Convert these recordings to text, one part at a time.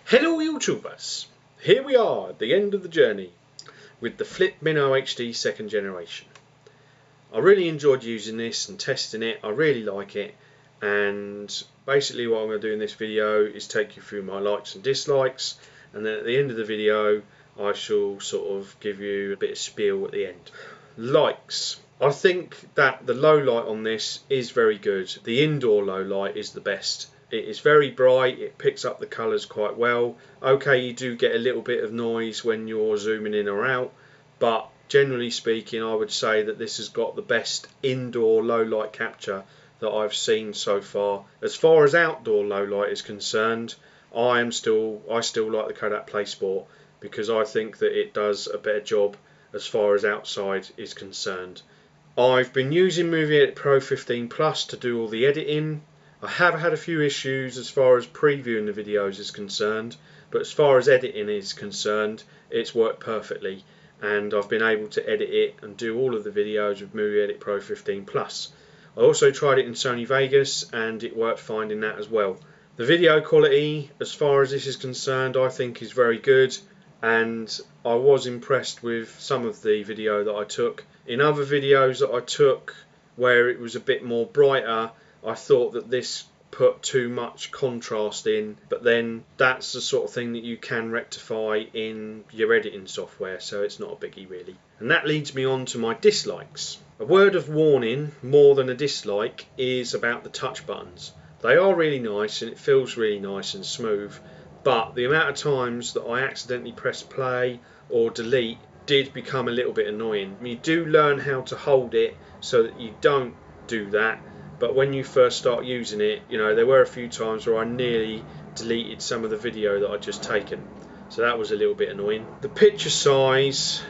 Hello YouTubers, here we are at the end of the journey with the Flip Mino HD second generation. I really enjoyed using this and testing it. I really like it, and basically what I'm going to do in this video is take you through my likes and dislikes, and then at the end of the video I shall sort of give you a bit of spiel at the end. Likes. I think that the low light on this is very good. The indoor low light is the best. It is very bright, it picks up the colours quite well. Okay, you do get a little bit of noise when you're zooming in or out, but generally speaking I would say that this has got the best indoor low light capture that I've seen so far. As far as outdoor low light is concerned, I still like the Kodak playsport because I think that it does a better job as far as outside is concerned. I've been using Movie Edit Pro 15 Plus to do all the editing. I have had a few issues as far as previewing the videos is concerned, but as far as editing is concerned, it's worked perfectly, and I've been able to edit it and do all of the videos with Movie Edit Pro 15 Plus. I also tried it in Sony Vegas and it worked fine in that as well. The video quality as far as this is concerned I think is very good, and I was impressed with some of the video that I took. In other videos that I took where it was a bit more brighter, I thought that this put too much contrast in, but then that's the sort of thing that you can rectify in your editing software, so it's not a biggie really. And that leads me on to my dislikes. A word of warning more than a dislike is about the touch buttons. They are really nice and it feels really nice and smooth, but the amount of times that I accidentally press play or delete did become a little bit annoying. You do learn how to hold it so that you don't do that, but when you first start using it, you know, there were a few times where I nearly deleted some of the video that I'd just taken, so that was a little bit annoying. The picture size,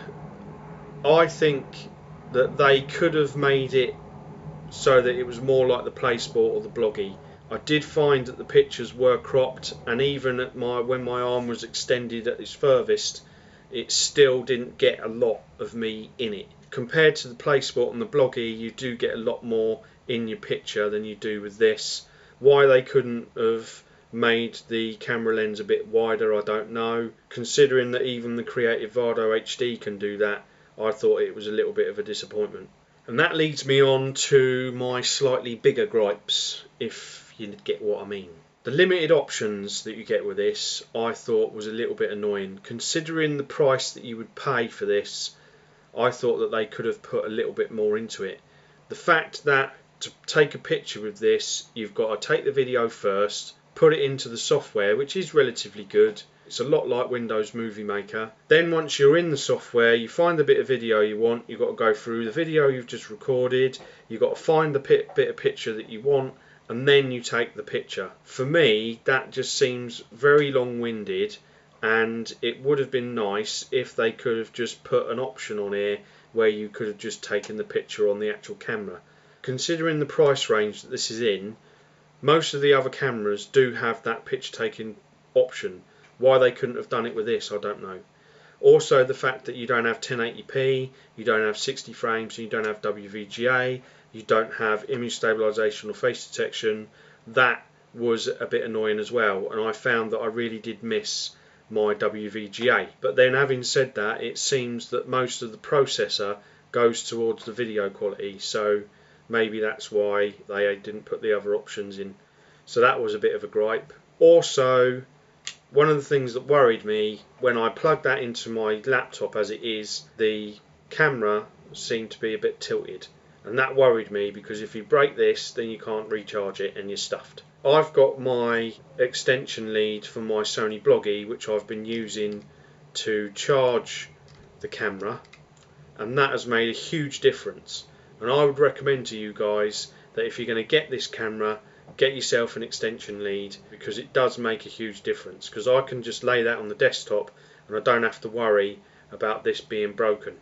I think that they could have made it so that it was more like the playsport or the bloggy. I did find that the pictures were cropped, and even at when my arm was extended at its furthest, it still didn't get a lot of me in it. Compared to the playsport and the bloggy, you do get a lot more in your picture than you do with this. Why they couldn't have made the camera lens a bit wider, I don't know. Considering that even the Creative Vado HD can do that, I thought it was a little bit of a disappointment. And that leads me on to my slightly bigger gripes, if you get what I mean. The limited options that you get with this I thought was a little bit annoying. Considering the price that you would pay for this, I thought that they could have put a little bit more into it. The fact that to take a picture with this, you've got to take the video first, put it into the software, which is relatively good. It's a lot like Windows Movie Maker. Then once you're in the software, you find the bit of video you want, you've got to go through the video you've just recorded, you've got to find the bit of picture that you want, and then you take the picture. For me, that just seems very long-winded, and it would have been nice if they could have just put an option on here where you could have just taken the picture on the actual camera. Considering the price range that this is in, most of the other cameras do have that picture taking option. Why they couldn't have done it with this, I don't know. Also, the fact that you don't have 1080p, you don't have 60 frames, you don't have WVGA, you don't have image stabilization or face detection, that was a bit annoying as well, and I found that I really did miss my WVGA. But then, having said that, it seems that most of the processor goes towards the video quality, so maybe that's why they didn't put the other options in. So that was a bit of a gripe. Also, one of the things that worried me when I plugged that into my laptop as it is, the camera seemed to be a bit tilted, and that worried me because if you break this, then you can't recharge it and you're stuffed. I've got my extension lead for my Sony Bloggy, which I've been using to charge the camera, and that has made a huge difference. And I would recommend to you guys that if you're going to get this camera, get yourself an extension lead, because it does make a huge difference. Because I can just lay that on the desktop and I don't have to worry about this being broken.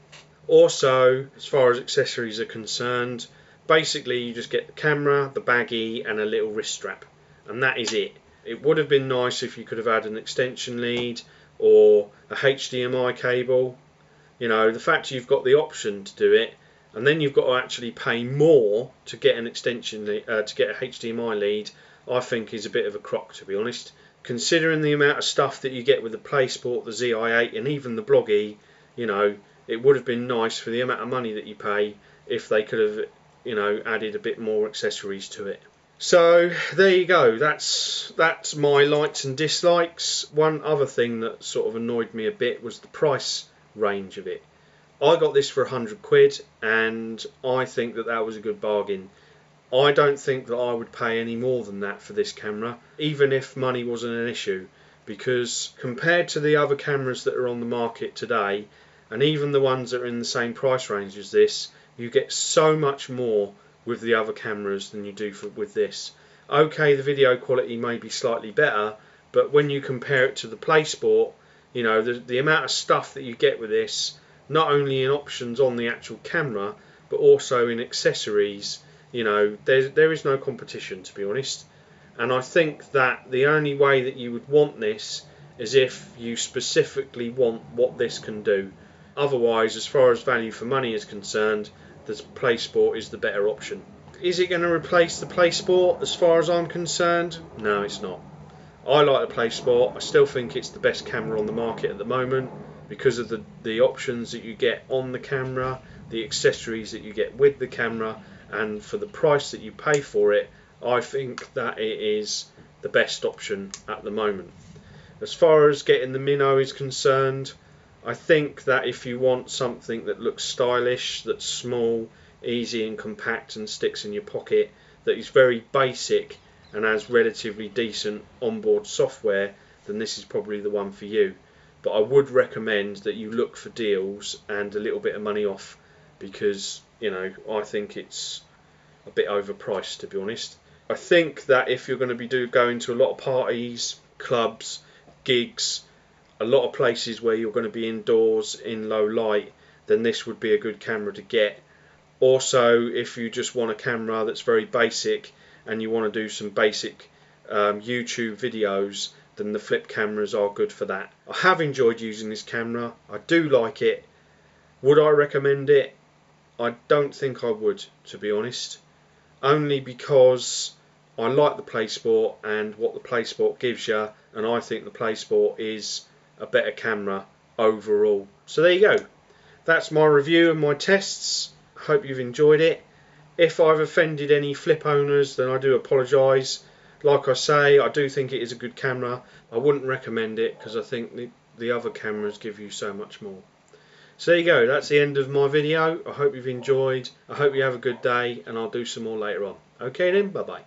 Also, as far as accessories are concerned, basically you just get the camera, the baggie and a little wrist strap, and that is it. It would have been nice if you could have had an extension lead or a HDMI cable. You know, the fact you've got the option to do it, and then you've got to actually pay more to get an extension to get a HDMI lead, I think is a bit of a crock, to be honest. considering the amount of stuff that you get with the PlaySport, the ZI-8 and even the Bloggy, you know, it would have been nice for the amount of money that you pay if they could have, you know, added a bit more accessories to it. So there you go, that's my likes and dislikes. One other thing that sort of annoyed me a bit was the price range of it. I got this for £100 and I think that was a good bargain. I don't think that I would pay any more than that for this camera, even if money wasn't an issue, because compared to the other cameras that are on the market today, and even the ones that are in the same price range as this, you get so much more with the other cameras than you do with this. Okay, the video quality may be slightly better, but when you compare it to the PlaySport, you know, the amount of stuff that you get with this, not only in options on the actual camera, but also in accessories, you know, there is no competition, to be honest. And I think that the only way that you would want this is if you specifically want what this can do. Otherwise, as far as value for money is concerned, the PlaySport is the better option. Is it going to replace the PlaySport as far as I'm concerned? No, it's not. I like the PlaySport. I still think it's the best camera on the market at the moment because of the options that you get on the camera, the accessories that you get with the camera, and for the price that you pay for it, I think that it is the best option at the moment. As far as getting the Mino is concerned, I think that if you want something that looks stylish, that's small, easy and compact and sticks in your pocket, that is very basic and has relatively decent onboard software, then this is probably the one for you. But I would recommend that you look for deals and a little bit of money off, because, you know, I think it's a bit overpriced, to be honest. I think that if you're going to be going to a lot of parties, clubs, gigs, a lot of places where you're going to be indoors in low light, then this would be a good camera to get. Also, if you just want a camera that's very basic and you want to do some basic YouTube videos, then the flip cameras are good for that. I have enjoyed using this camera. I do like it. Would I recommend it? I don't think I would, to be honest. Only because I like the PlaySport and what the PlaySport gives you, and I think the PlaySport is a better camera overall. So there you go. That's my review and my tests. Hope you've enjoyed it. If I've offended any flip owners, then I do apologise. Like I say, I do think it is a good camera. I wouldn't recommend it because I think the other cameras give you so much more. So there you go, that's the end of my video. I hope you've enjoyed. I hope you have a good day, and I'll do some more later on. Okay then, bye bye.